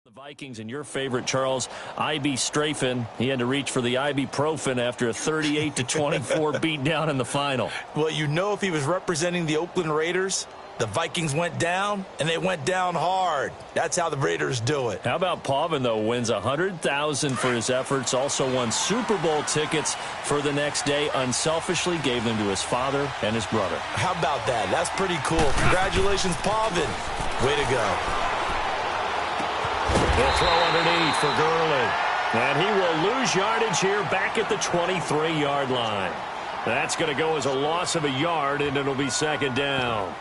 The Vikings and your favorite, Charles, IB Strafen. He had to reach for the ibuprofen after a 38-24 beatdown in the final. Well, you know, if he was representing the Oakland Raiders, the Vikings went down, and they went down hard. That's how the Raiders do it. How about Pavin, though, wins $100,000 for his efforts, also won Super Bowl tickets for the next day, unselfishly gave them to his father and his brother. How about that? That's pretty cool. Congratulations, Pavin. Way to go. He'll throw underneath for Gurley. And he will lose yardage here back at the 23-yard line. That's going to go as a loss of a yard, and it'll be second down.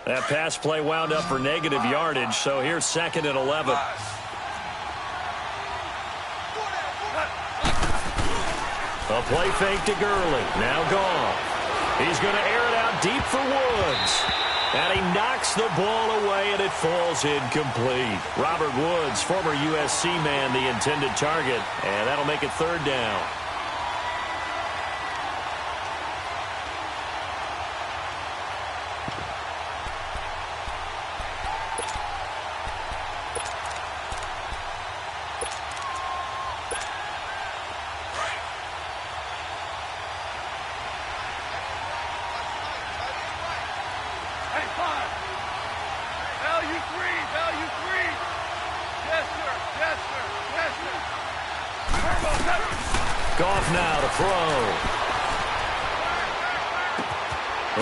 That pass play wound up for negative yardage, so here's second and 11. A play fake to Gurley. Now gone. He's going to air it out deep for Woods. And he knocks the ball away, and it falls incomplete. Robert Woods, former USC man, the intended target. And that'll make it third down. Goff now to throw.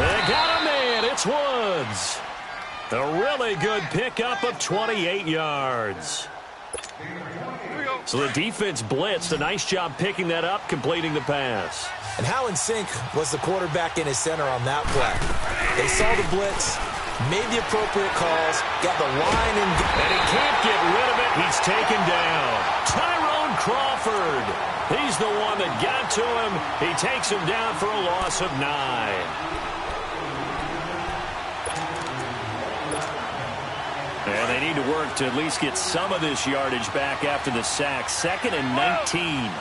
They got a man. It's Woods. A really good pickup of 28 yards. So the defense blitzed. A nice job picking that up, completing the pass. And how in sync was the quarterback and his center on that play? They saw the blitz, made the appropriate calls, got the line in. And he can't get rid of it. He's taken down. Tyrone Crawford. He's the one that got to him. He takes him down for a loss of 9. And they need to work to at least get some of this yardage back after the sack. Second and 19.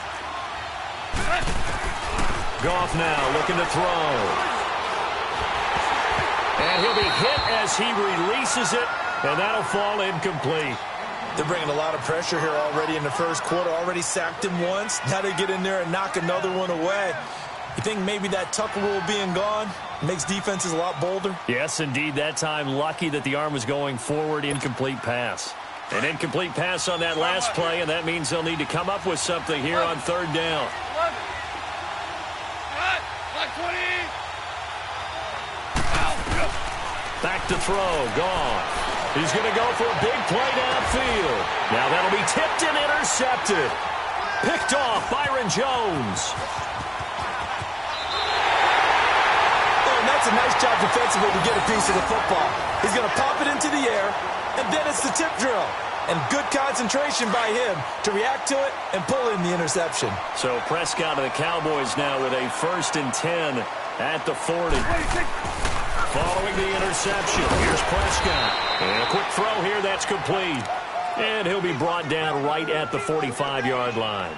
Goff now looking to throw. And he'll be hit as he releases it, and that'll fall incomplete. They're bringing a lot of pressure here already in the first quarter. Already sacked him once. Now they get in there and knock another one away. You think maybe that Tucker rule being gone makes defenses a lot bolder? Yes, indeed. That time, lucky that the arm was going forward. Incomplete pass. An incomplete pass on that last play, and that means they'll need to come up with something here on third down. Back to throw. Gone. He's going to go for a big play downfield. Now that'll be tipped and intercepted. Picked off Byron Jones. Oh, and that's a nice job defensively to get a piece of the football. He's going to pop it into the air, and then it's the tip drill. And good concentration by him to react to it and pull in the interception. So Prescott and the Cowboys now with a 1st and 10 at the 40. Following the interception, here's Prescott. And a quick throw here, that's complete. And he'll be brought down right at the 45-yard line.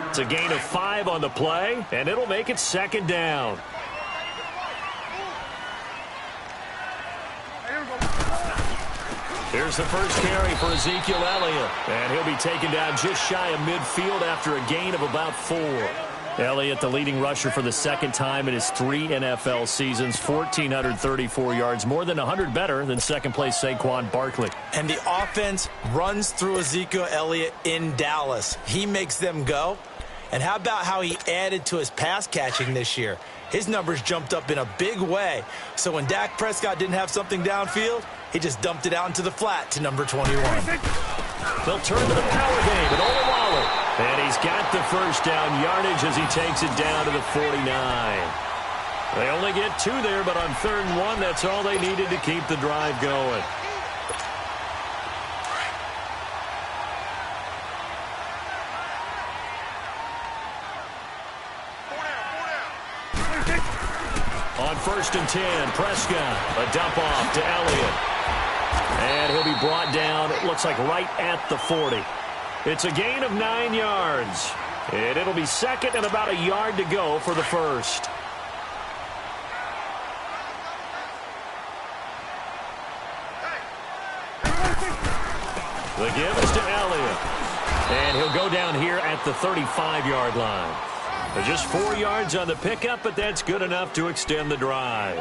It's a gain of 5 on the play, and it'll make it second down. Here's the first carry for Ezekiel Elliott. And he'll be taken down just shy of midfield after a gain of about 4. Elliott, the leading rusher for the second time in his 3 NFL seasons, 1,434 yards, more than 100 better than second-place Saquon Barkley. And the offense runs through Ezekiel Elliott in Dallas. He makes them go. And how about how he added to his pass catching this year? His numbers jumped up in a big way. So when Dak Prescott didn't have something downfield, he just dumped it out into the flat to number 21. They'll turn to the power game with Olawale. And he's got the first down yardage as he takes it down to the 49. They only get 2 there, but on 3rd and 1, that's all they needed to keep the drive going. On 1st and 10, Prescott, a dump off to Elliott. And he'll be brought down, it looks like right at the 40. It's a gain of 9 yards. And it'll be second and about a yard to go for the first. The give is to Elliott. And he'll go down here at the 35-yard line. Just 4 yards on the pickup, but that's good enough to extend the drive.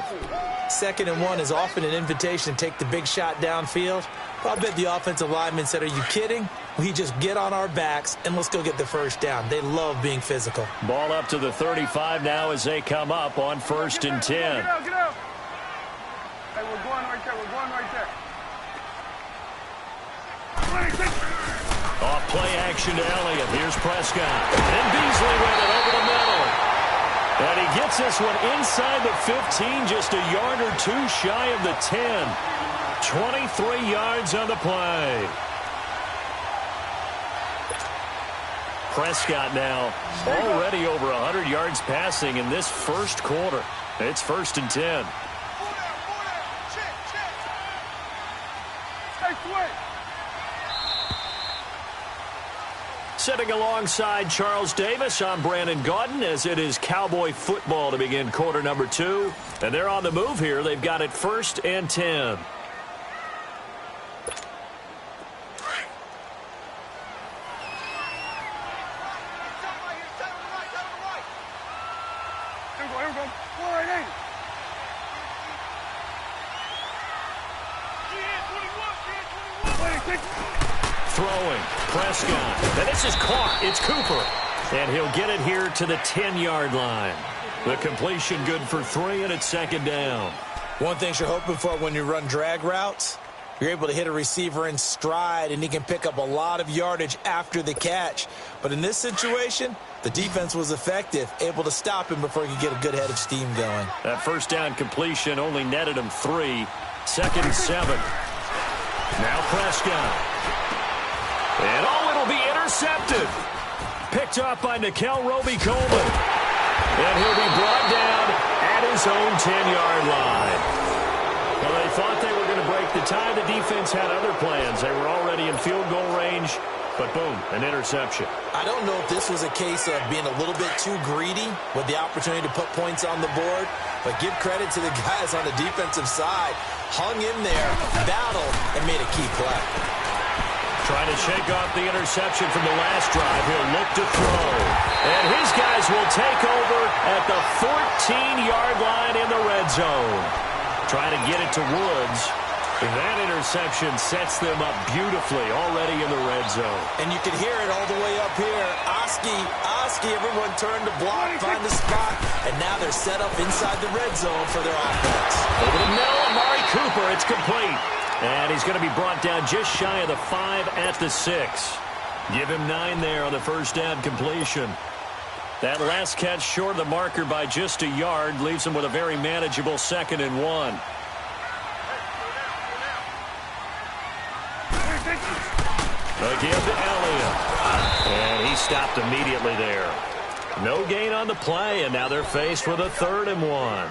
2nd and 1 is often an invitation to take the big shot downfield. I'll bet the offensive lineman said, are you kidding? We just get on our backs and let's go get the first down. They love being physical. Ball up to the 35 now as they come up on 1st and 10. Get out, get out. Hey, we're going right there. We're going right there. Off play action to Elliott. Here's Prescott. And Beasley with it over the middle. And he gets this one inside the 15, just a yard or two shy of the 10. 23 yards on the play. Prescott now already over 100 yards passing in this first quarter. It's 1st and 10. Sitting alongside Charles Davis, I'm Brandon Gaudin, as it is Cowboy football to begin quarter number 2. And they're on the move here. They've got it 1st and 10. Throwing, Prescott, and this is caught. It's Cooper, and he'll get it here to the 10-yard line. The completion good for 3, and it's 2nd down. One thing you're hoping for when you run drag routes, you're able to hit a receiver in stride, and he can pick up a lot of yardage after the catch. But in this situation, the defense was effective, able to stop him before he could get a good head of steam going. That first down completion only netted him 3. 2nd and 7. Now Prescott. And it'll be intercepted. Picked up by Nikel Roby-Coleman. And he'll be brought down at his own 10-yard line. Well, they thought they were going to break the tie. The defense had other plans. They were already in field goal range. But boom, an interception. I don't know if this was a case of being a little bit too greedy with the opportunity to put points on the board. But give credit to the guys on the defensive side. Hung in there, battled, and made a key play. Trying to shake off the interception from the last drive. He'll look to throw. And his guys will take over at the 14-yard line in the red zone. Trying to get it to Woods. That interception sets them up beautifully already in the red zone. And you can hear it all the way up here. Oski, everyone turned to block, find the spot, and now they're set up inside the red zone for their offense. Over the middle, Amari Cooper, it's complete. And he's going to be brought down just shy of the 5 at the 6. Give him 9 there on the first down completion. That last catch short of the marker by just a yard leaves him with a very manageable 2nd and 1. The give to Elliott. And he stopped immediately there. No gain on the play, and now they're faced with a 3rd and 1.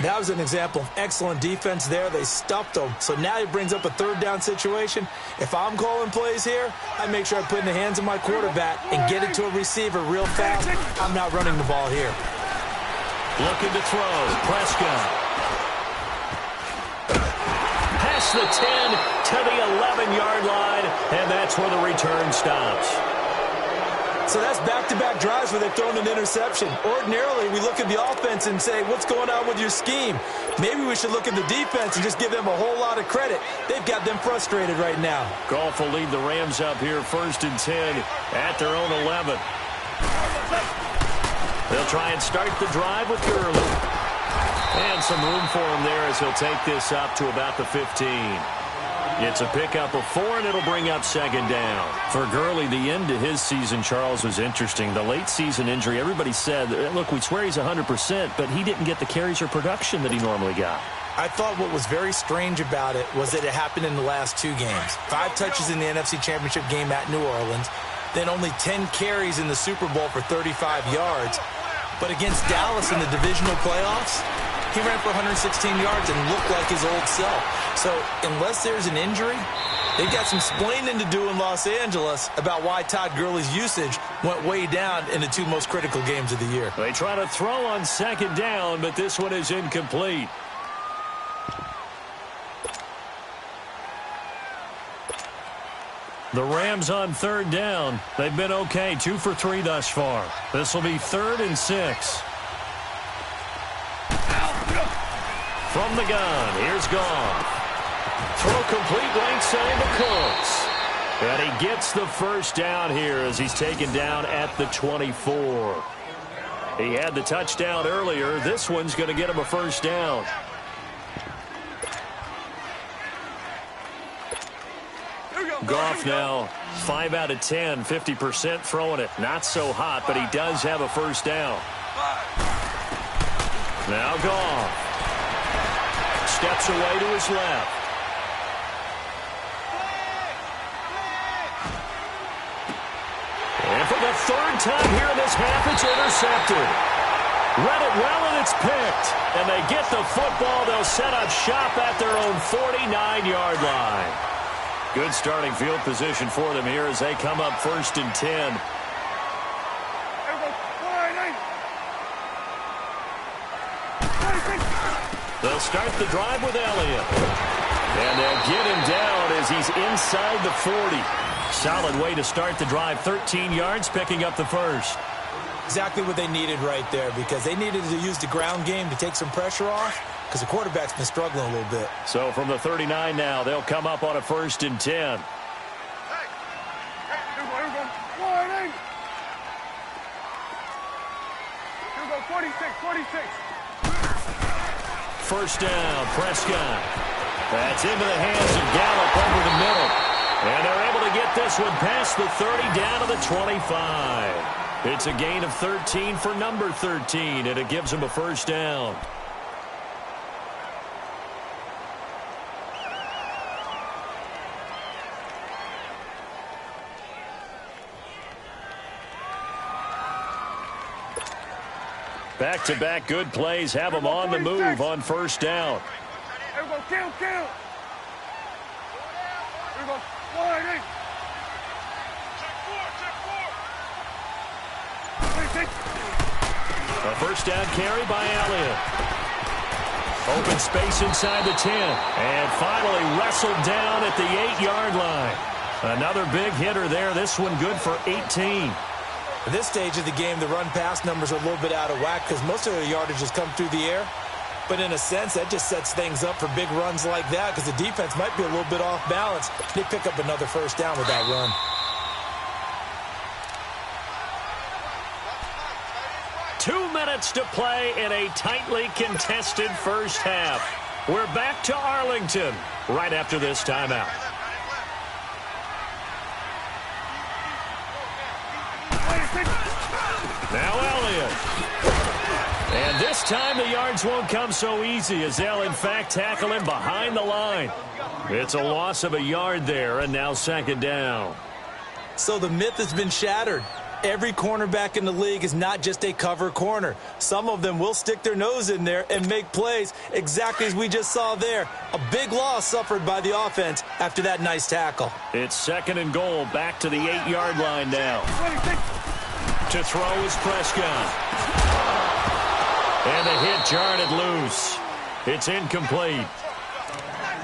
That was an example of excellent defense there. They stuffed him. So now he brings up a 3rd down situation. If I'm calling plays here, I make sure I put it in the hands of my quarterback and get it to a receiver real fast. I'm not running the ball here. Looking to throw. Prescott. Past the 10 to the 11-yard line, and that's where the return stops. So that's back-to-back drives where they've thrown an interception. Ordinarily, we look at the offense and say, what's going on with your scheme? Maybe we should look at the defense and just give them a whole lot of credit. They've got them frustrated right now. Goff will lead the Rams up here 1st and 10 at their own 11. They'll try and start the drive with Gurley. And some room for him there as he'll take this up to about the 15. It's a pickup of 4, and it'll bring up 2nd down. For Gurley, the end to his season, Charles, was interesting. The late season injury, everybody said, look, we swear he's 100%, but he didn't get the carries or production that he normally got. I thought what was very strange about it was that it happened in the last 2 games. 5 touches in the NFC Championship game at New Orleans, then only 10 carries in the Super Bowl for 35 yards. But against Dallas in the divisional playoffs, he ran for 116 yards and looked like his old self. So unless there's an injury, They've got some explaining to do in Los Angeles about why Todd Gurley's usage went way down in the two most critical games of the year. They try to throw on second down, but this one is incomplete. The Rams on third down. They've been okay, 2 for 3 thus far. This will be 3rd and 6. From the gun, here's Goff. Throw complete right side to Cooks. And he gets the first down here as he's taken down at the 24. He had the touchdown earlier. This one's going to get him a first down. Goff now 5 out of 10, 50% throwing it. Not so hot, but he does have a first down. Now Goff steps away to his left. And for the 3rd time here in this half, it's intercepted. Read it well, and it's picked. And they get the football. They'll set up shop at their own 49-yard line. Good starting field position for them here as they come up 1st and 10. They'll start the drive with Elliott. And they'll get him down as he's inside the 40. Solid way to start the drive. 13 yards, picking up the first. Exactly what they needed right there, because they needed to use the ground game to take some pressure off, because the quarterback's been struggling a little bit. So from the 39 now, they'll come up on a 1st and 10. First down, Prescott. That's into the hands of Gallup over the middle. And they're able to get this one past the 30 down to the 25. It's a gain of 13 for number 13, and it gives them a first down. Back-to-back good plays have them on the move on first down. Here we go, kill. Here we go, 1-8. A first down carry by Elliott. Open space inside the 10. And finally wrestled down at the 8-yard line. Another big hitter there. This one good for 18. At this stage of the game, the run-pass numbers are a little bit out of whack because most of their yardage has come through the air. But in a sense, that just sets things up for big runs like that because the defense might be a little bit off balance. They pick up another first down with that run. Two minutes to play in a tightly contested first half. We're back to Arlington right after this timeout. Now Elliott. And this time the yards won't come so easy as they'll in fact tackle him behind the line. It's a loss of a yard there, and now second down. So the myth has been shattered. Every cornerback in the league is not just a cover corner. Some of them will stick their nose in there and make plays exactly as we just saw there. A big loss suffered by the offense after that nice tackle. It's second and goal, back to the 8-yard line now. To throw is Prescott. And the hit jarred it loose. It's incomplete.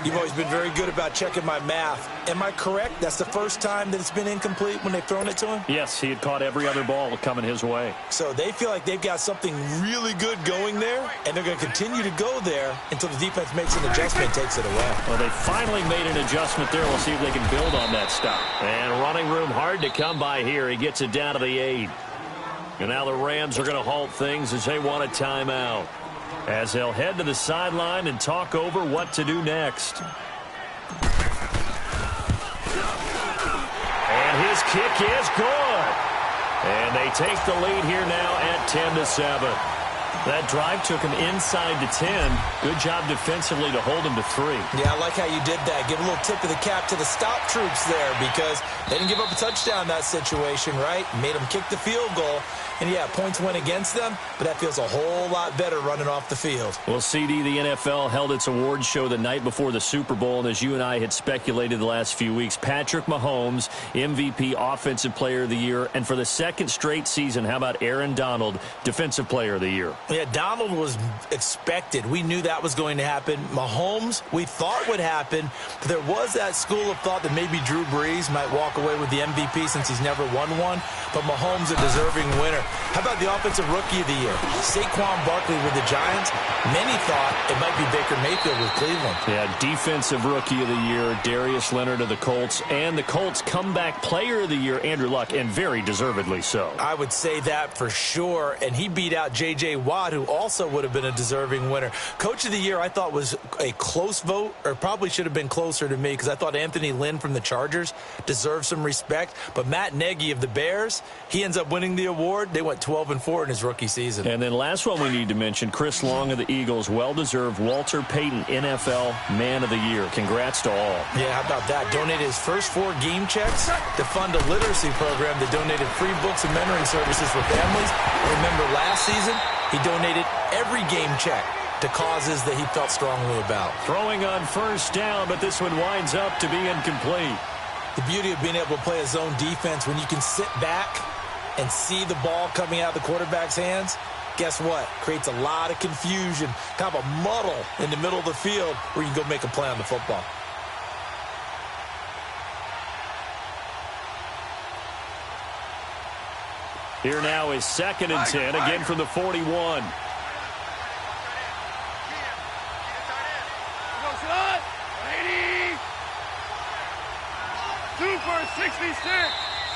You've always been very good about checking my math. Am I correct? That's the first time that it's been incomplete when they've thrown it to him? Yes, he had caught every other ball coming his way. So they feel like they've got something really good going there, and they're going to continue to go there until the defense makes an adjustment and takes it away. Well, they finally made an adjustment there. We'll see if they can build on that stop. And running room hard to come by here. He gets it down to the 8. And now the Rams are going to halt things as they want a timeout, as they'll head to the sideline and talk over what to do next. And his kick is good. And they take the lead here now at 10-7. That drive took him inside to 10. Good job defensively to hold him to 3. Yeah, I like how you did that. Give a little tip of the cap to the stop troops there because they didn't give up a touchdown in that situation, right? Made them kick the field goal. And, yeah, points went against them, but that feels a whole lot better running off the field. Well, CD, the NFL held its awards show the night before the Super Bowl, and as you and I had speculated the last few weeks, Patrick Mahomes, MVP, Offensive Player of the Year, and for the second straight season, how about Aaron Donald, Defensive Player of the Year? Yeah, Donald was expected. We knew that was going to happen. Mahomes, we thought would happen, but there was that school of thought that maybe Drew Brees might walk away with the MVP since he's never won one, but Mahomes a deserving winner. How about the Offensive Rookie of the Year? Saquon Barkley with the Giants. Many thought it might be Baker Mayfield with Cleveland. Yeah, Defensive Rookie of the Year, Darius Leonard of the Colts, and the Colts Comeback Player of the Year, Andrew Luck, and very deservedly so. I would say that for sure, and he beat out J.J. Watt, who also would have been a deserving winner. Coach of the Year, I thought was a close vote, or probably should have been closer to me, because I thought Anthony Lynn from the Chargers deserved some respect, but Matt Nagy of the Bears, he ends up winning the award. They went 12-4 in his rookie season. And then last one we need to mention, Chris Long of the Eagles, well-deserved Walter Payton NFL Man of the Year. Congrats to all. Yeah, how about that? Donated his first 4 game checks to fund a literacy program that donated free books and mentoring services for families. Remember last season, he donated every game check to causes that he felt strongly about. Throwing on first down, but this one winds up to be incomplete. The beauty of being able to play a zone defense when you can sit back and see the ball coming out of the quarterback's hands, guess what? Creates a lot of confusion, kind of a muddle in the middle of the field where you can go make a play on the football. Here now is 2nd and 10, again from the 41.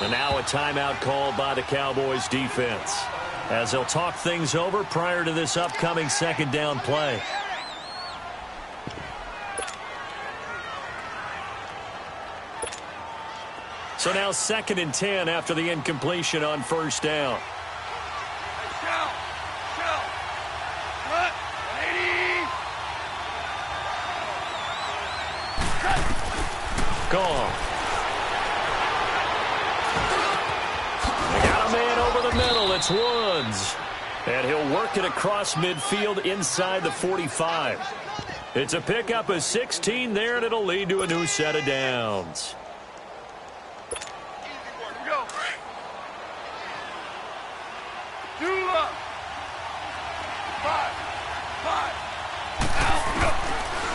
And now a timeout called by the Cowboys defense, as they'll talk things over prior to this upcoming 2nd down play. So now 2nd and 10 after the incompletion on first down. Gone. They got a man over the middle. It's Woods. And he'll work it across midfield inside the 45. It's a pickup of 16 there, and it'll lead to a new set of downs.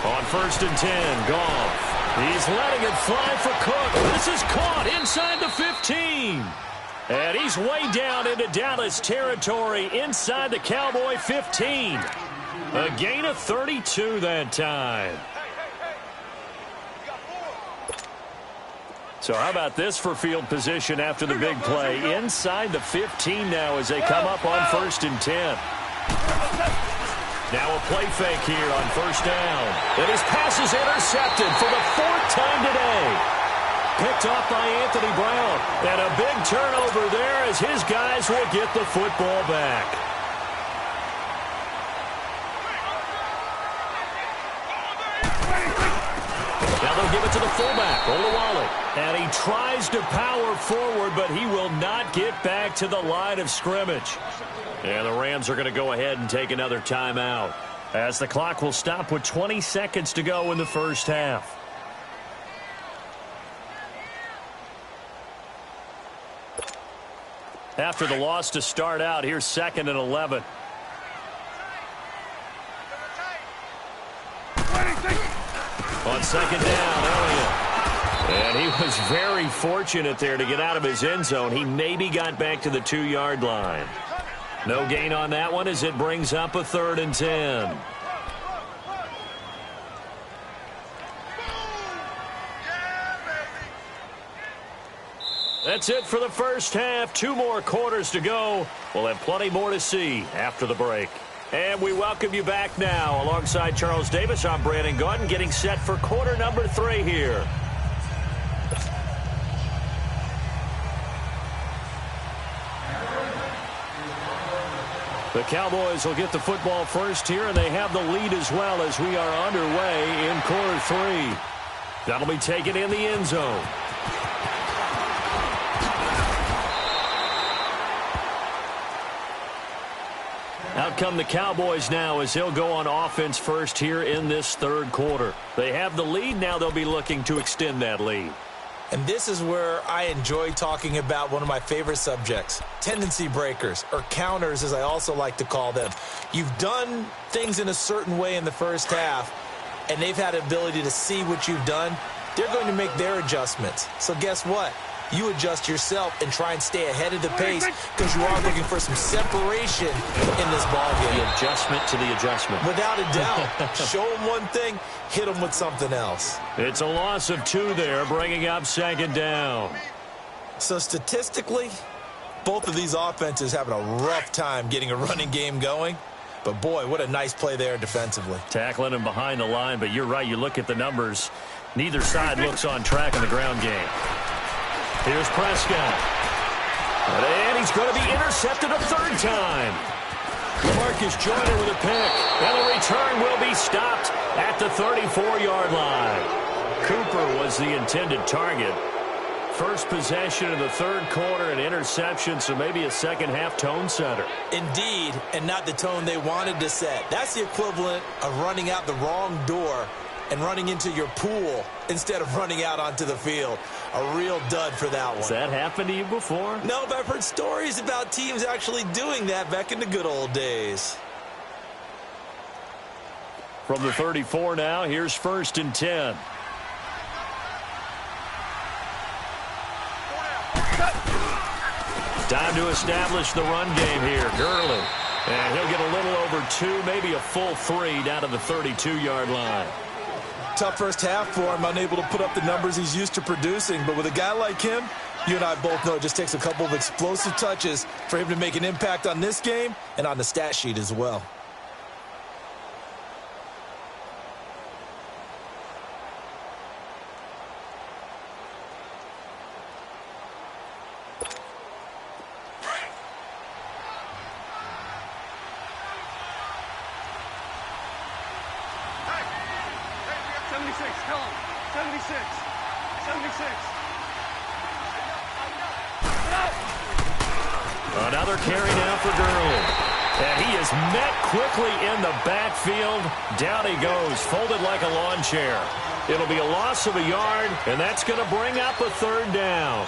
On 1st and 10, Goff. He's letting it fly for Cook. This is caught inside the 15. And he's way down into Dallas territory inside the Cowboy 15. A gain of 32 that time. So how about this for field position after the big play? Inside the 15 now as they come up on 1st and 10. Now a play fake here on first down. And his pass is intercepted for the 4th time today. Picked off by Anthony Brown. And a big turnover there as his guys will get the football back. Now they'll give it to the fullback, Olawale. And he tries to power forward, but he will not get back to the line of scrimmage. And the Rams are going to go ahead and take another timeout, as the clock will stop with 20 seconds to go in the first half. After the loss to start out, here's 2nd and 11. On 2nd down, Elliott. And he was very fortunate there to get out of his end zone. He maybe got back to the 2-yard line. No gain on that one as it brings up a 3rd and 10. That's it for the first half. 2 more quarters to go. We'll have plenty more to see after the break. And we welcome you back now. Alongside Charles Davis, I'm Brandon Gaudin, getting set for quarter number 3 here. The Cowboys will get the football first here, and they have the lead as well as we are underway in quarter 3. That'll be taken in the end zone. Out come the Cowboys now as they'll go on offense first here in this third quarter. They have the lead. Now they'll be looking to extend that lead. And this is where I enjoy talking about one of my favorite subjects, tendency breakers, or counters as I also like to call them. You've done things in a certain way in the first half, and they've had the ability to see what you've done. They're going to make their adjustments. So guess what? You adjust yourself and try and stay ahead of the pace because you are looking for some separation in this ballgame. The adjustment to the adjustment. Without a doubt. Show them one thing, hit them with something else. It's a loss of 2 there, bringing up second down. So statistically, both of these offenses having a rough time getting a running game going. But, boy, what a nice play there defensively. Tackling him behind the line, but you're right. You look at the numbers. Neither side looks on track in the ground game. Here's Prescott. And he's going to be intercepted a third time. LaMarcus Joyner with a pick. And the return will be stopped at the 34-yard line. Cooper was the intended target. First possession of the third quarter, an interception, so maybe a second-half tone setter. Indeed, and not the tone they wanted to set. That's the equivalent of running out the wrong door and running into your pool instead of running out onto the field. A real dud for that one. Has that happened to you before? No, but I've heard stories about teams actually doing that back in the good old days. From the 34 now, here's 1st and 10. Time to establish the run game here. Gurley. And he'll get a little over 2, maybe a full 3 down to the 32-yard line. Tough first half for him, unable to put up the numbers he's used to producing. But with a guy like him, you and I both know it just takes a couple of explosive touches for him to make an impact on this game and on the stat sheet as well. Another carry now for Gurley. And he is met quickly in the backfield. Down he goes, folded like a lawn chair. It'll be a loss of a yard, and that's going to bring up a third down.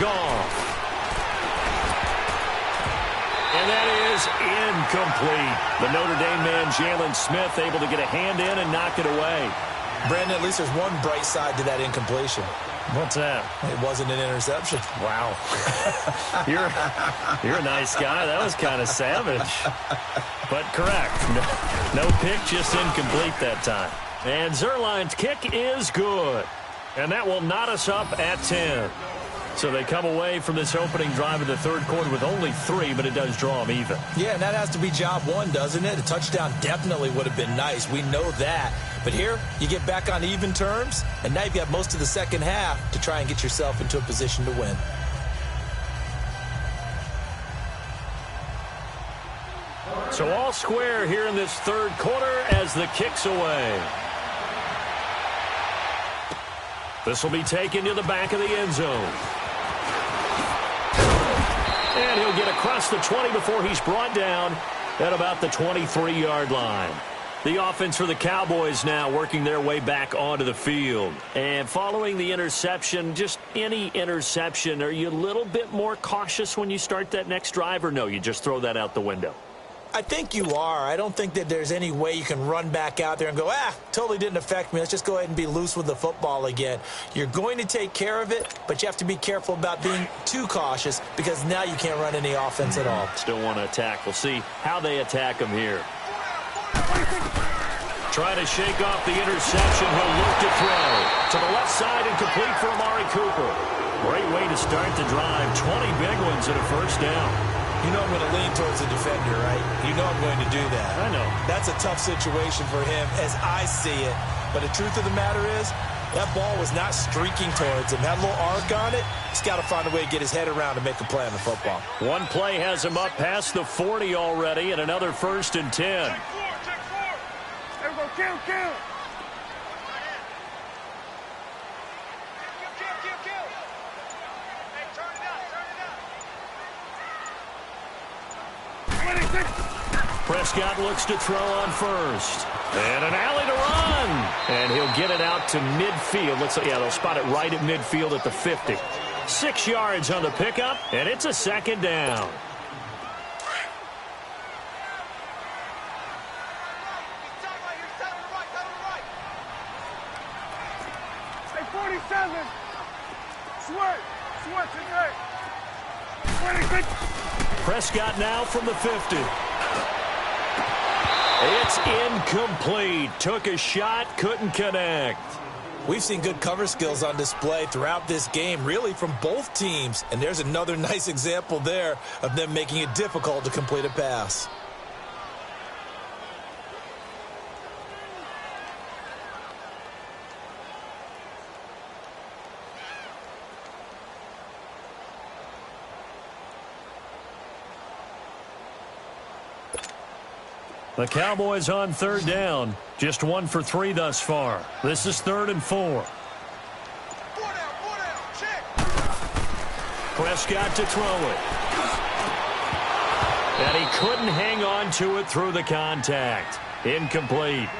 Gone. And that is incomplete. The Notre Dame man, Jalen Smith, able to get a hand in and knock it away. Brandon, at least there's one bright side to that incompletion. What's that? It wasn't an interception. Wow. You're a nice guy. That was kind of savage. But correct. No pick, just incomplete that time. And Zerline's kick is good. And that will knot us up at 10. So they come away from this opening drive of the third quarter with only 3, but it does draw them even. Yeah, and that has to be job one, doesn't it? A touchdown definitely would have been nice. We know that. But here, you get back on even terms, and now you've got most of the second half to try and get yourself into a position to win. So all square here in this third quarter as the kick's away. This will be taken to the back of the end zone. And he'll get across the 20 before he's brought down at about the 23-yard line. The offense for the Cowboys now working their way back onto the field. And following the interception, just any interception, are you a little bit more cautious when you start that next drive, or no, you just throw that out the window? I think you are. I don't think that there's any way you can run back out there and go, totally didn't affect me. Let's just go ahead and be loose with the football again. You're going to take care of it, but you have to be careful about being too cautious because now you can't run any offense at all. Still want to attack. We'll see how they attack him here. Trying to shake off the interception. He'll look to throw. To the left side and complete for Amari Cooper. Great way to start the drive. 20 big ones and a first down. You know I'm going to lean towards the defender, right? You know I'm going to do that. I know. That's a tough situation for him as I see it. But the truth of the matter is, that ball was not streaking towards him. That little arc on it, he's got to find a way to get his head around and make a play on the football. One play has him up past the 40 already, and another 1st and 10. Check 4. There we go. Kill. Prescott looks to throw on first. And an alley to run. And he'll get it out to midfield. Looks like, yeah, they'll spot it right at midfield at the 50. 6 yards on the pickup, and it's a 2nd down. Hey, 47. Sweat to the right. 26. Prescott now from the 50. It's incomplete. Took a shot, couldn't connect. We've seen good cover skills on display throughout this game, really from both teams. And there's another nice example there of them making it difficult to complete a pass. The Cowboys on 3rd down. Just 1 for 3 thus far. This is 3rd and 4. Check. Prescott to throw it. And he couldn't hang on to it through the contact. Incomplete.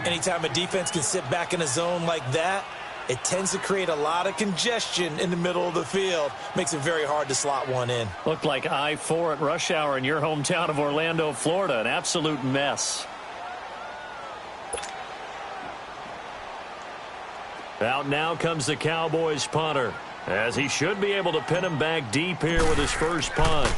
Anytime a defense can sit back in a zone like that, it tends to create a lot of congestion in the middle of the field. Makes it very hard to slot one in. Looked like I-4 at rush hour in your hometown of Orlando, Florida. An absolute mess. Out now comes the Cowboys punter, as he should be able to pin him back deep here with his first punt.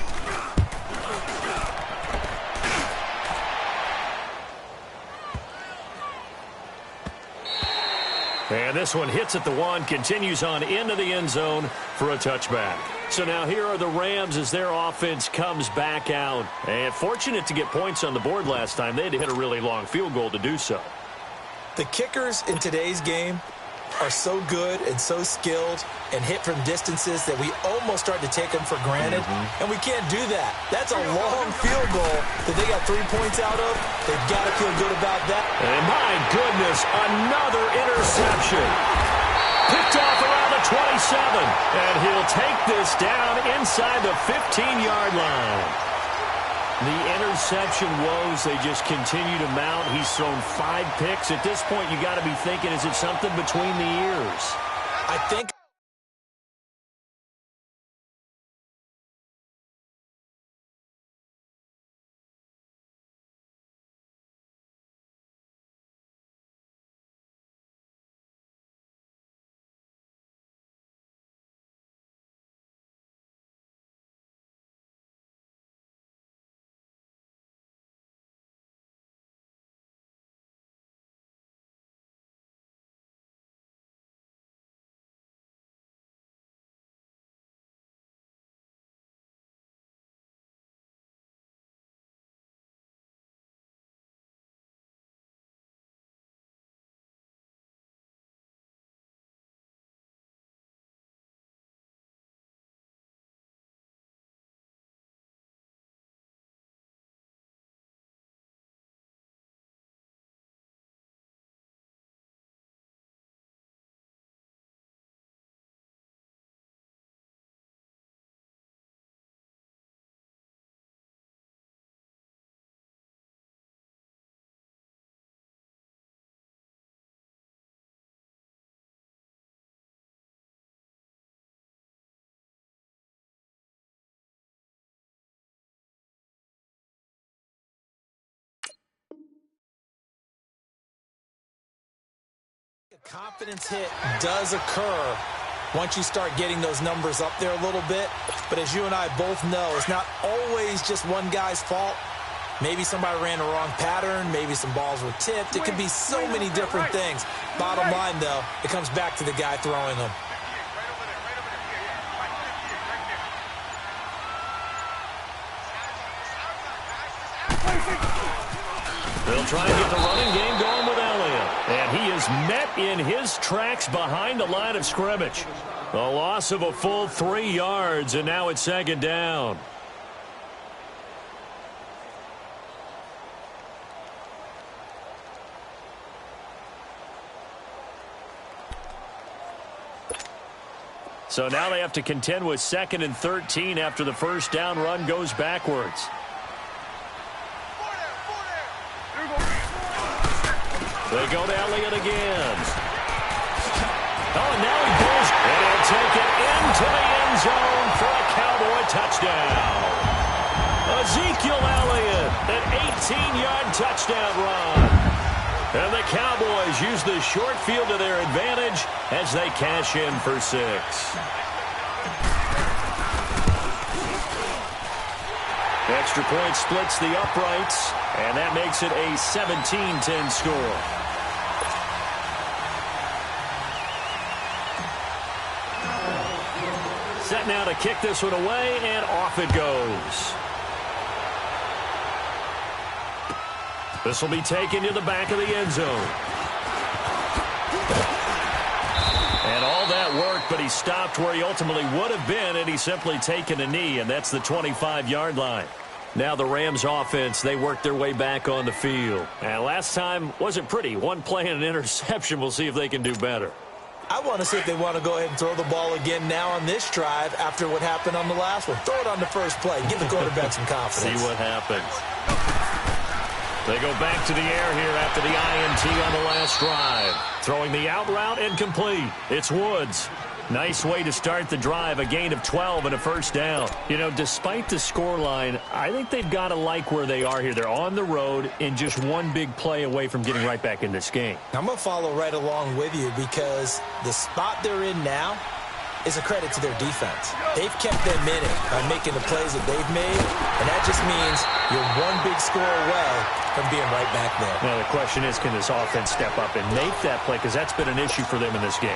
And this one hits at the 1, continues on into the end zone for a touchback. So now here are the Rams as their offense comes back out. And fortunate to get points on the board last time. They had to hit a really long field goal to do so. The kickers in today's game are so good and so skilled and hit from distances that we almost start to take them for granted. And we can't do that. That's a long field goal that they got 3 points out of. They've got to feel good about that. And my goodness, another interception. Picked off around the 27. And he'll take this down inside the 15-yard line. The interception woes, they just continue to mount. He's thrown 5 picks. At this point, you got to be thinking, is it something between the ears? I think confidence hit does occur once you start getting those numbers up there a little bit. But as you and I both know, it's not always just one guy's fault. Maybe somebody ran the wrong pattern. Maybe some balls were tipped. It could be so many different things. Bottom line, though, it comes back to the guy throwing them. They'll try and get the running game going with Elliott. And he is met in his tracks behind the line of scrimmage. A loss of a full 3 yards, and now it's second down. So now they have to contend with 2nd and 13 after the first down run goes backwards. They go to Elliott again. Oh, and now he goes, and he'll take it into the end zone for a Cowboy touchdown. Ezekiel Elliott, an 18-yard touchdown run. And the Cowboys use the short field to their advantage as they cash in for 6. Extra point splits the uprights, and that makes it a 17-10 score. Set now to kick this one away, and off it goes. This will be taken to the back of the end zone. And all that worked, but he stopped where he ultimately would have been, and he's simply taken a knee, and that's the 25-yard line. Now the Rams offense, they worked their way back on the field. And last time wasn't pretty. One play and an interception. We'll see if they can do better. I want to see if they want to go ahead and throw the ball again now on this drive after what happened on the last one. Throw it on the first play. Give the quarterback some confidence. See what happens. They go back to the air here after the INT on the last drive. Throwing the out route incomplete. It's Woods. Nice way to start the drive. A gain of 12 and a first down. You know, despite the scoreline, I think they've got to like where they are here. They're on the road and just one big play away from getting right back in this game. I'm going to follow right along with you because the spot they're in now is a credit to their defense. They've kept them in it by making the plays that they've made, and that just means you're one big score away from being right back there. Now, the question is, can this offense step up and make that play? Because that's been an issue for them in this game.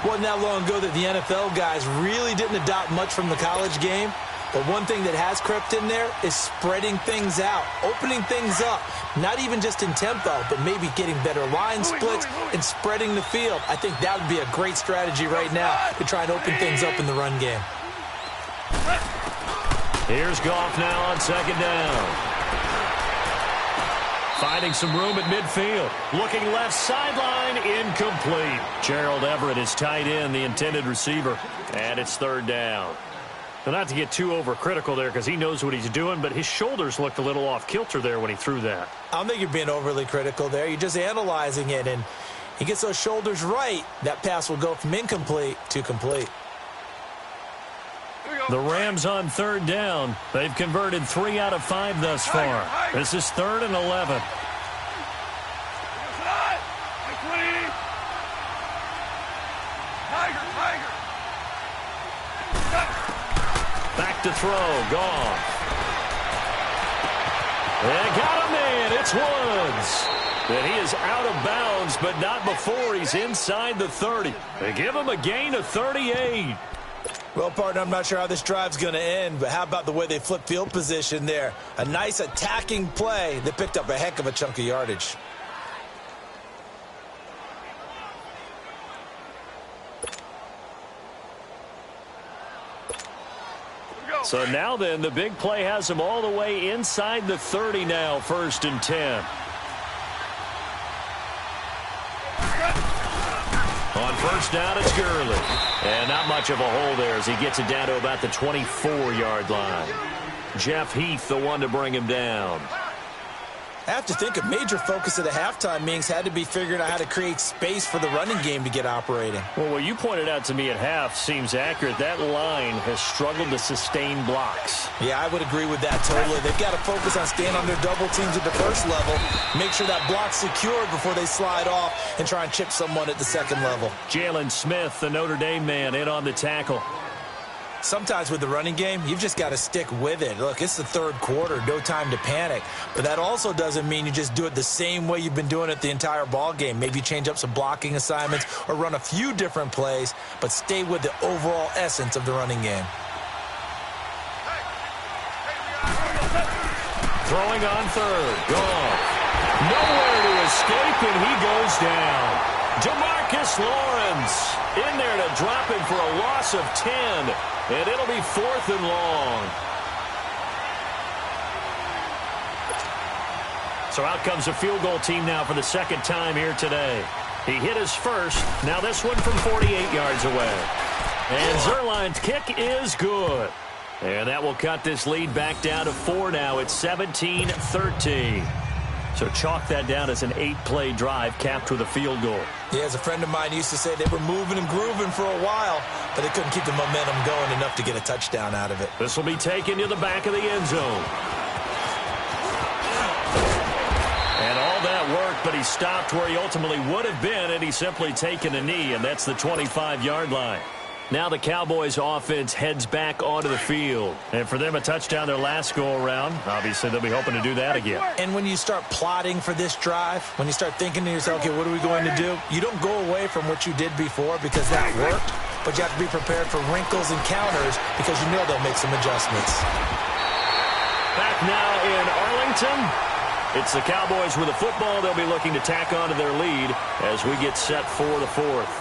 Wasn't that long ago that the NFL guys really didn't adopt much from the college game. But one thing that has crept in there is spreading things out, opening things up, not even just in tempo, but maybe getting better line splits and spreading the field. I think that would be a great strategy right now to try and open things up in the run game. Here's Goff now on second down. Finding some room at midfield. Looking left sideline, incomplete. Gerald Everett is tight end, the intended receiver. And it's third down. Now, not to get too overcritical there because he knows what he's doing, but his shoulders looked a little off kilter there when he threw that. I don't think you're being overly critical there. You're just analyzing it, and he gets those shoulders right. That pass will go from incomplete to complete. The Rams on third down. They've converted 3 out of 5 thus far. This is 3rd and 11. Back to throw. Goff. They got him in. It's Woods. And he is out of bounds, but not before he's inside the 30. They give him a gain of 38. Well, partner, I'm not sure how this drive's going to end, but how about the way they flip field position there? A nice attacking play that picked up a heck of a chunk of yardage. So now then, the big play has him all the way inside the 30 now, 1st and 10. On first down, it's Gurley. And not much of a hole there as he gets it down to about the 24-yard line. Jeff Heath, the one to bring him down. I have to think a major focus of the halftime meetings had to be figuring out how to create space for the running game to get operating. Well, what you pointed out to me at half seems accurate. That line has struggled to sustain blocks. Yeah, I would agree with that totally. They've got to focus on staying on their double teams at the first level, make sure that block's secured before they slide off and try and chip someone at the second level. Jalen Smith, the Notre Dame man, in on the tackle. Sometimes with the running game, you've just got to stick with it. Look, it's the third quarter, no time to panic. But that also doesn't mean you just do it the same way you've been doing it the entire ball game. Maybe change up some blocking assignments or run a few different plays, but stay with the overall essence of the running game. Throwing on third. Gone. Nowhere to escape, and he goes down. Demarcus Lawrence in there to drop him for a loss of 10, and it'll be 4th and long. So out comes a field goal team now for the second time here today. He hit his first. Now this one from 48 yards away. And Zuerlein's kick is good. And that will cut this lead back down to 4 now. It's 17-13. So chalk that down as an 8-play drive capped with a field goal. Yeah, as a friend of mine used to say, they were moving and grooving for a while, but they couldn't keep the momentum going enough to get a touchdown out of it. This will be taken to the back of the end zone. And all that worked, but he stopped where he ultimately would have been, and he's simply taken a knee, and that's the 25-yard line. Now the Cowboys offense heads back onto the field. And for them, a touchdown their last go-around. Obviously, they'll be hoping to do that again. And when you start plotting for this drive, when you start thinking to yourself, okay, what are we going to do? You don't go away from what you did before because that worked, but you have to be prepared for wrinkles and counters because you know they'll make some adjustments. Back now in Arlington. It's the Cowboys with the football. They'll be looking to tack onto their lead as we get set for the 4th.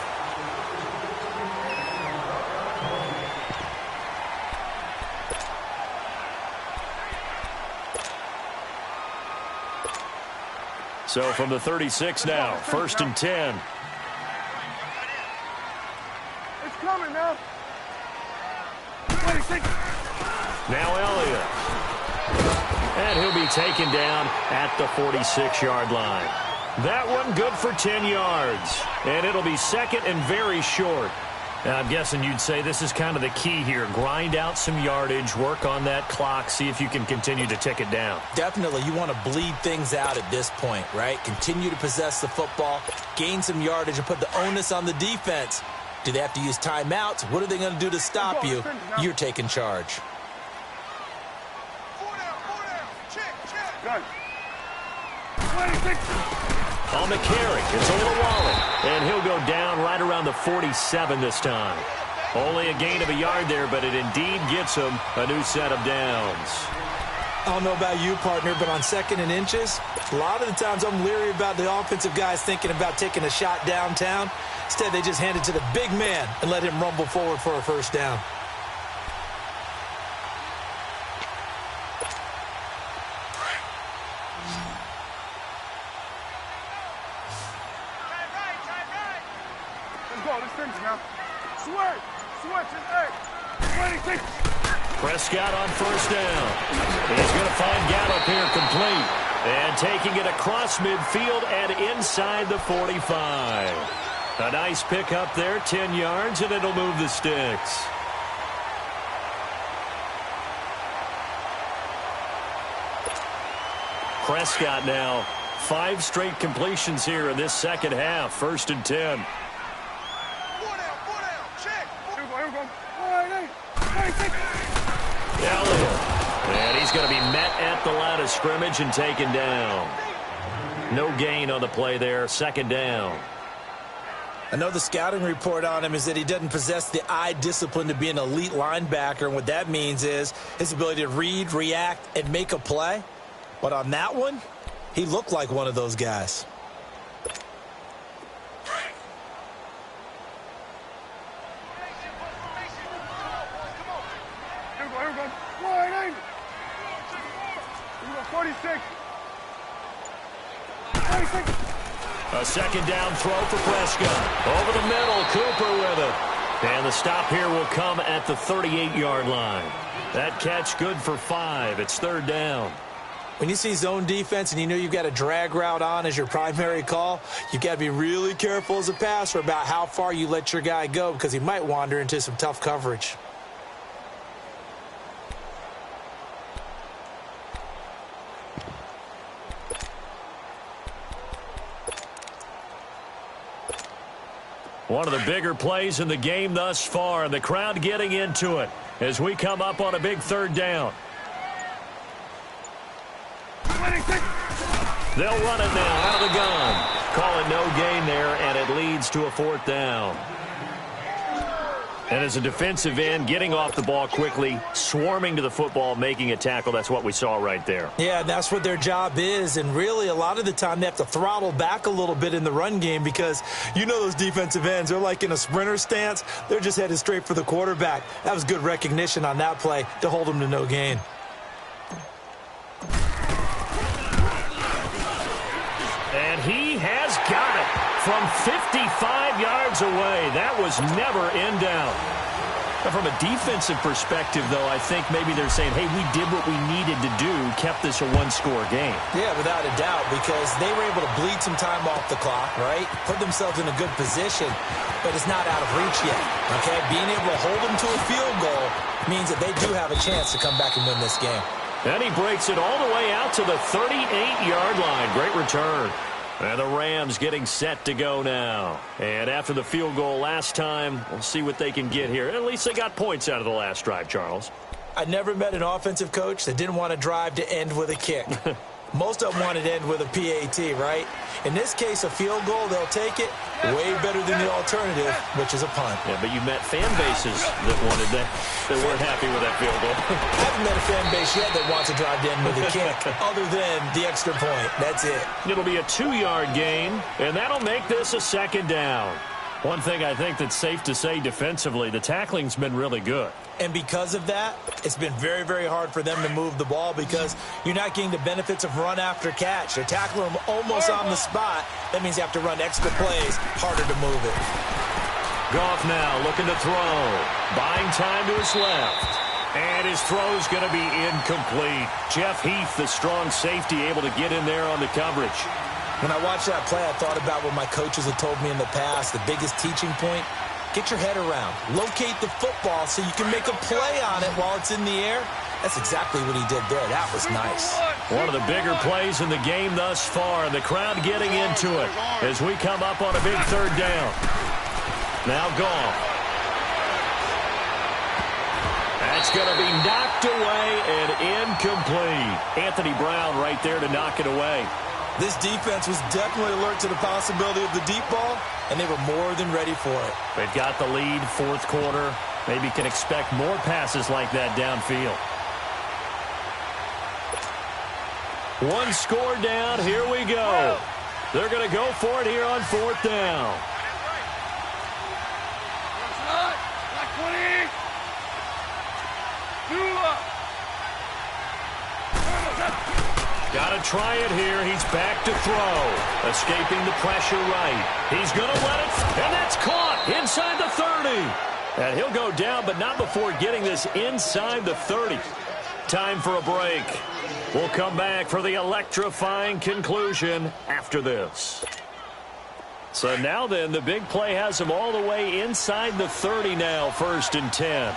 So from the 36 now, 1st and 10. It's coming now. Now Elliott. And he'll be taken down at the 46-yard line. That one good for 10 yards. And it'll be second and very short. Now, I'm guessing you'd say this is kind of the key here. Grind out some yardage, work on that clock, see if you can continue to tick it down. Definitely, you want to bleed things out at this point, right? Continue to possess the football, gain some yardage, and put the onus on the defense. Do they have to use timeouts? What are they going to do to stop you? You're taking charge. On the carry, it's Olawale, and he'll go down right around the 47 this time. Only a gain of a yard there, but it indeed gets him a new set of downs. I don't know about you, partner, but on 2nd and inches, a lot of the times I'm leery about the offensive guys thinking about taking a shot downtown. Instead, they just hand it to the big man and let him rumble forward for a first down. Prescott on first down. He's going to find Gallup here complete. And taking it across midfield and inside the 45. A nice pickup there, 10 yards, and it'll move the sticks. Prescott now, 5 straight completions here in this second half. 1st and 10. Elliott. And he's going to be met at the line of scrimmage and taken down. No gain on the play there. 2nd down. I know the scouting report on him is that he doesn't possess the eye discipline to be an elite linebacker. And what that means is his ability to read, react, and make a play. But on that one, he looked like one of those guys. A 2nd down throw for Prescott. Over the middle, Cooper with it. And the stop here will come at the 38-yard line. That catch good for 5. It's 3rd down. When you see zone defense and you know you've got a drag route on as your primary call, you've got to be really careful as a passer about how far you let your guy go because he might wander into some tough coverage. One of the bigger plays in the game thus far, and the crowd getting into it as we come up on a big 3rd down. They'll run it now out of the gun. Call it no gain there, and it leads to a 4th down. And as a defensive end, getting off the ball quickly, swarming to the football, making a tackle, that's what we saw right there. Yeah, that's what their job is. And really, a lot of the time, they have to throttle back a little bit in the run game because you know those defensive ends, they're like in a sprinter stance. They're just headed straight for the quarterback. That was good recognition on that play to hold them to no gain. And he has got it from 55 yards away. That was never in doubt. From a defensive perspective, though, I think maybe they're saying, hey, we did what we needed to do, kept this a one-score game. Yeah, without a doubt, because they were able to bleed some time off the clock, right? Put themselves in a good position, but it's not out of reach yet, okay? Being able to hold them to a field goal means that they do have a chance to come back and win this game. And he breaks it all the way out to the 38-yard line. Great return. And the Rams getting set to go now. And after the field goal last time, we'll see what they can get here. At least they got points out of the last drive, Charles. I never met an offensive coach that didn't want to drive to end with a kick. Most of them wanted to end with a PAT, right? In this case, a field goal, they'll take it. Way better than the alternative, which is a punt. Yeah, but you met fan bases that wanted that. They weren't happy with that field goal. I haven't met a fan base yet that wants to drive to end with a kick, other than the extra point. That's it. It'll be a 2-yard gain, and that'll make this a second down. One thing I think that's safe to say defensively, the tackling's been really good. And because of that, it's been very, very hard for them to move the ball because you're not getting the benefits of run after catch. They're tackling them almost on the spot. That means you have to run extra plays, harder to move it. Goff now looking to throw. Buying time to his left. And his throw's going to be incomplete. Jeff Heath, the strong safety, able to get in there on the coverage. When I watched that play, I thought about what my coaches had told me in the past. The biggest teaching point, get your head around. Locate the football so you can make a play on it while it's in the air. That's exactly what he did there. That was nice. One of the bigger plays in the game thus far, and the crowd getting into it as we come up on a big third down. Now Goff. That's going to be knocked away and incomplete. Anthony Brown right there to knock it away. This defense was definitely alert to the possibility of the deep ball, and they were more than ready for it. They've got the lead, fourth quarter. Maybe can expect more passes like that downfield. One score down. Here we go. They're going to go for it here on fourth down. Got to try it here. He's back to throw. Escaping the pressure right. He's going to let it, and that's caught inside the 30. And he'll go down, but not before getting this inside the 30. Time for a break. We'll come back for the electrifying conclusion after this. So now then, the big play has him all the way inside the 30 now, 1st and 10.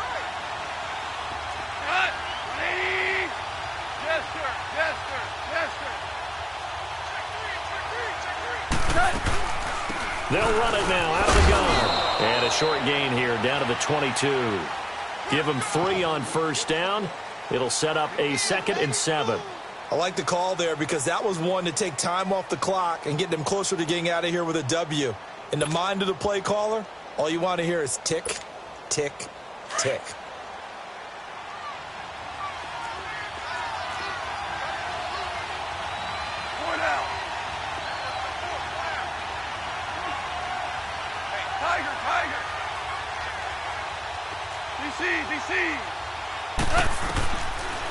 They'll run it now out of the gun. And a short gain here down to the 22. Give them 3 on first down. It'll set up a 2nd and 7. I like the call there because that was one to take time off the clock and get them closer to getting out of here with a W. In the mind of the play caller, all you want to hear is tick, tick, tick.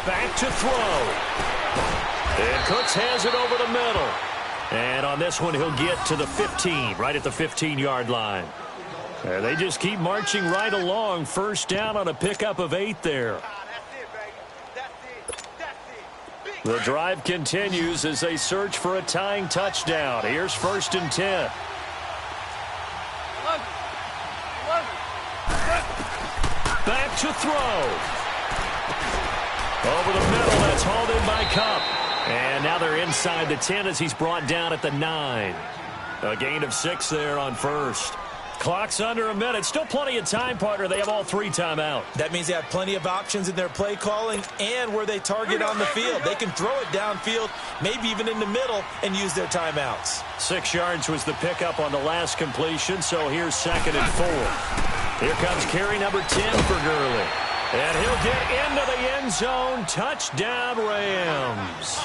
Back to throw. And Cooks has it over the middle. And on this one, he'll get to the 15, right at the 15-yard line. And they just keep marching right along. First down on a pickup of 8 there. The drive continues as they search for a tying touchdown. Here's 1st and 10. Back to throw. Over the middle, that's hauled in by Kupp. And now they're inside the 10 as he's brought down at the 9. A gain of 6 there on first. Clock's under a minute. Still plenty of time, partner. They have all 3 timeouts. That means they have plenty of options in their play calling and where they target on the field. They can throw it downfield, maybe even in the middle, and use their timeouts. 6 yards was the pickup on the last completion, so here's 2nd and 4. Here comes carry number 10 for Gurley. And he'll get into the end zone. Touchdown, Rams.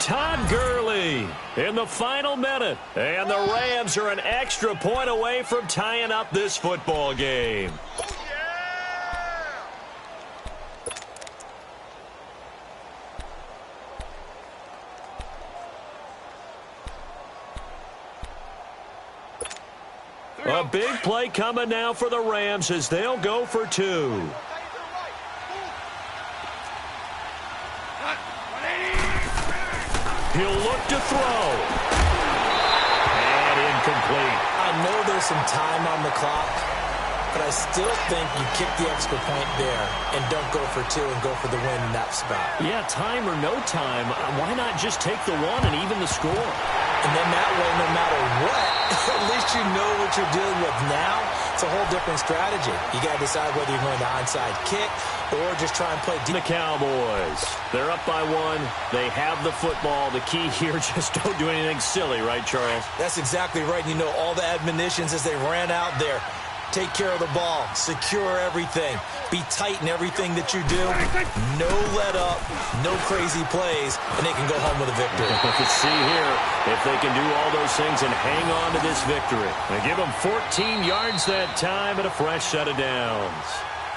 Todd Gurley in the final minute. And the Rams are an extra point away from tying up this football game. A big play coming now for the Rams as they'll go for 2. He'll look to throw. And incomplete. I know there's some time on the clock, but I still think you kick the extra point there and don't go for 2 and go for the win in that spot. Yeah, time or no time, why not just take the 1 and even the score? And then that way, no matter what, at least you know what you're dealing with now. It's a whole different strategy. You got to decide whether you're going to onside kick or just try and play deep. The Cowboys, they're up by 1. They have the football. The key here, just don't do anything silly, right, Charles? That's exactly right. You know, all the admonitions as they ran out there. Take care of the ball. Secure everything. Be tight in everything that you do. No let up. No crazy plays. And they can go home with a victory. Let's see here if they can do all those things and hang on to this victory. They give them 14 yards that time and a fresh set of downs.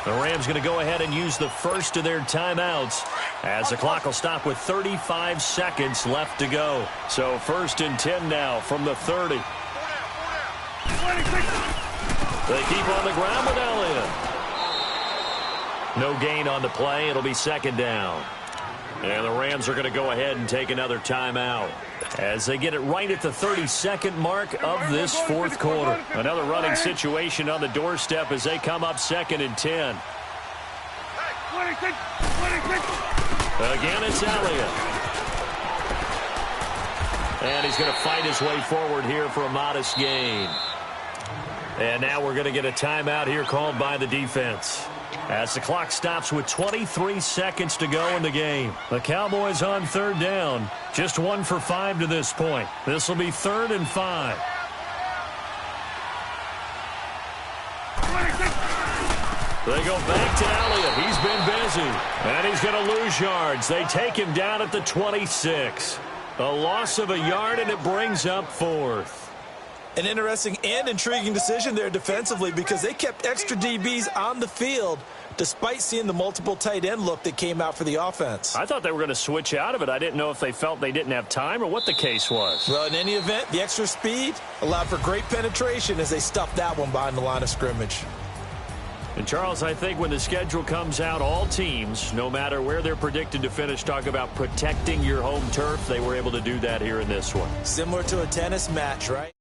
The Rams going to go ahead and use the first of their timeouts as the clock will stop with 35 seconds left to go. So 1st and 10 now from the 30. They keep on the ground with Elliott. No gain on the play. It'll be 2nd down. And the Rams are going to go ahead and take another timeout as they get it right at the 32nd mark of this 4th quarter. Another running situation on the doorstep as they come up 2nd and 10. Again, it's Elliott. And he's going to fight his way forward here for a modest gain. And now we're going to get a timeout here called by the defense as the clock stops with 23 seconds to go in the game. The Cowboys on 3rd down. Just 1 for 5 to this point. This will be 3rd and 5. They go back to Elliott. He's been busy. And he's going to lose yards. They take him down at the 26. A loss of a yard, and it brings up 4th. An interesting and intriguing decision there defensively because they kept extra DBs on the field despite seeing the multiple tight end look that came out for the offense. I thought they were going to switch out of it. I didn't know if they felt they didn't have time or what the case was. Well, in any event, the extra speed allowed for great penetration as they stuffed that one behind the line of scrimmage. And, Charles, I think when the schedule comes out, all teams, no matter where they're predicted to finish, talk about protecting your home turf. They were able to do that here in this one. Similar to a tennis match, right?